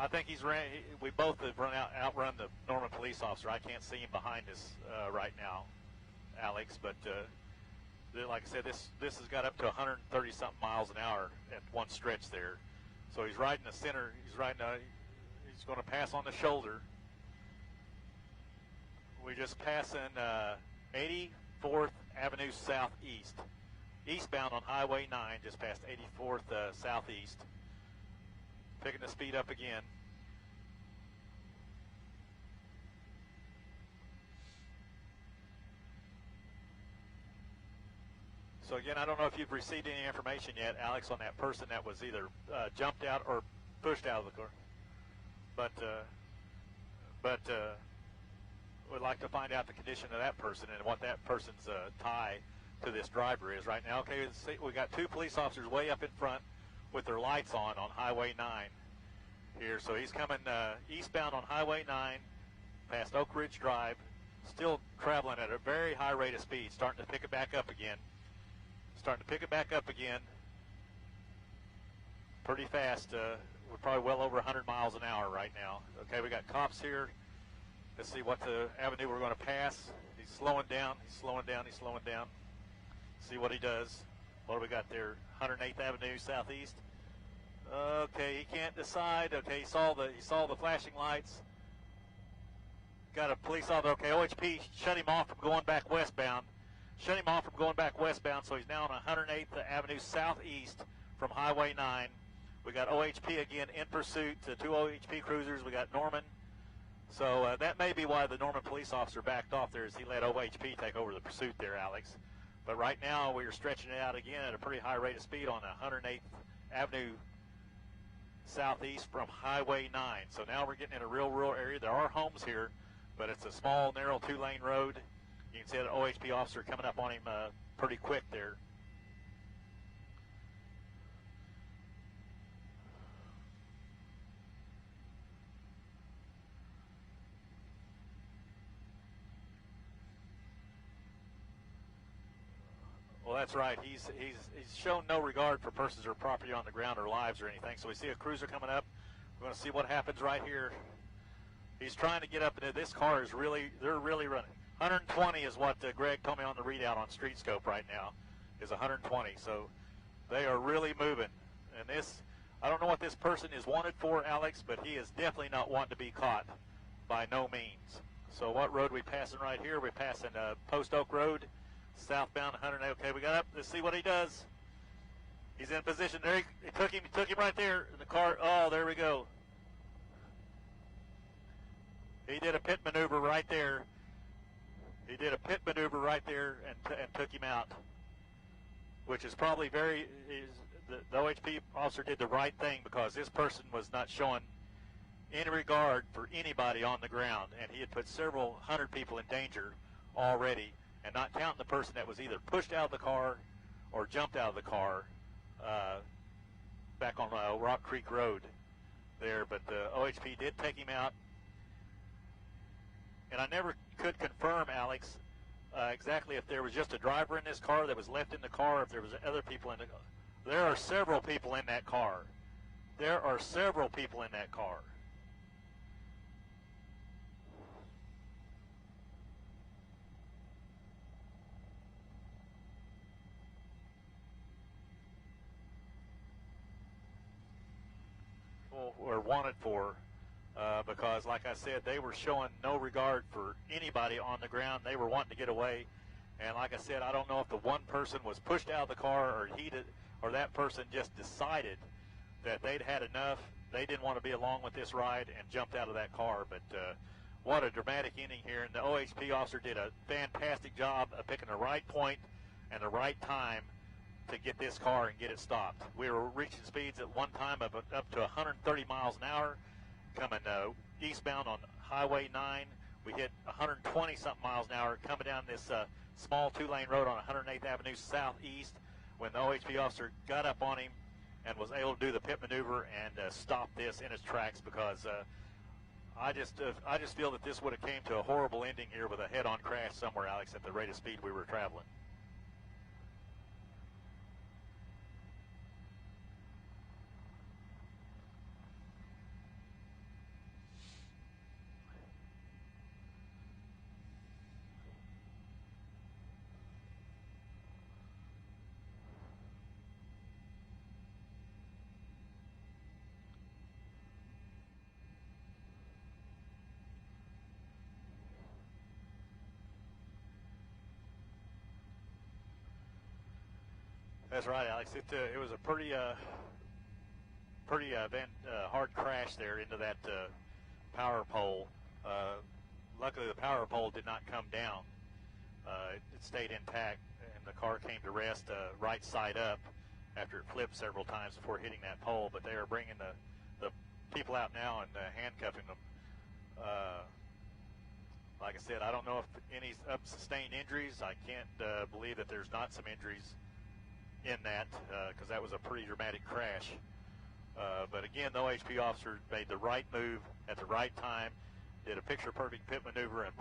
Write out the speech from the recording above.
I think we both have outrun the Norman police officer. I can't see him behind us right now, Alex, but like I said, this has got up to 130 something miles an hour at one stretch there. So he's riding the center. He's going to pass on the shoulder. We're just passing 84th Avenue Southeast, eastbound on Highway 9, just past 84th Southeast. Picking the speed up again. So again, I don't know if you've received any information yet, Alex, on that person that was either jumped out or pushed out of the car. But would like to find out the condition of that person and what that person's tie to this driver is right now. Okay, we got two police officers way up in front with their lights on Highway 9 here. So he's coming eastbound on Highway 9 past Oak Ridge Drive, still traveling at a very high rate of speed, starting to pick it back up again. Pretty fast. We're probably well over 100 miles an hour right now. Okay, we got cops here. Let's see what the avenue we're going to pass. He's slowing down. See what he does. What do we got there? 108th Avenue Southeast. Okay, he can't decide. Okay, he saw the flashing lights. Got a police officer. Okay, OHP shut him off from going back westbound. So he's now on 108th Avenue Southeast from Highway 9. We got OHP again in pursuit. Two OHP cruisers. We got Norman. So that may be why the Norman police officer backed off there, as he let OHP take over the pursuit there, Alex. But right now we are stretching it out again at a pretty high rate of speed on 108th Avenue Southeast from Highway 9. So now we're getting in a real rural area. There are homes here, but it's a small, narrow two-lane road. You can see the OHP officer coming up on him pretty quick there. Well, that's right. He's shown no regard for persons or property on the ground or lives or anything. So we see a cruiser coming up. We're going to see what happens right here. He's trying to get up into this car. They're really running. 120 is what Greg told me on the readout on StreetScope right now, is 120. So they are really moving. And this, I don't know what this person is wanted for, Alex, but he is definitely not wanting to be caught, by no means. So what road are we passing right here? We're passing Post Oak Road, southbound 108. Okay, we got up. Let's see what he does. He's in position. There, he took him right there in the car. Oh, there we go. He did a pit maneuver right there. And took him out, which is probably the OHP officer did the right thing, because this person was not showing any regard for anybody on the ground, and he had put several hundred people in danger already, and not counting the person that was either pushed out of the car or jumped out of the car back on Rock Creek Road there. But the OHP did take him out. And I never could confirm, Alex, exactly if there was just a driver in this car that was left in the car, or if there was other people in the car. There are several people in that car. Were wanted for. Because, like I said, they were showing no regard for anybody on the ground. They were wanting to get away. And like I said, I don't know if the one person was pushed out of the car, or that person just decided that they'd had enough. They didn't want to be along with this ride and jumped out of that car. But what a dramatic ending here. And the OHP officer did a fantastic job of picking the right point and the right time to get this car and get it stopped. We were reaching speeds at one time of up to 130 miles an hour. Coming eastbound on Highway 9. We hit 120-something miles an hour coming down this small two-lane road on 108th Avenue Southeast, when the OHP officer got up on him and was able to do the pit maneuver and stop this in its tracks, because I just feel that this would have came to a horrible ending here with a head-on crash somewhere, Alex, at the rate of speed we were traveling. That's right, Alex. It was a pretty hard crash there into that power pole. Luckily, the power pole did not come down. It stayed intact, and the car came to rest right side up after it flipped several times before hitting that pole. But they are bringing the people out now and handcuffing them. Like I said, I don't know if any sustained injuries. I can't believe that there's not some injuries in that because that was a pretty dramatic crash. But again, the OHP officer made the right move at the right time, did a picture-perfect pit maneuver, and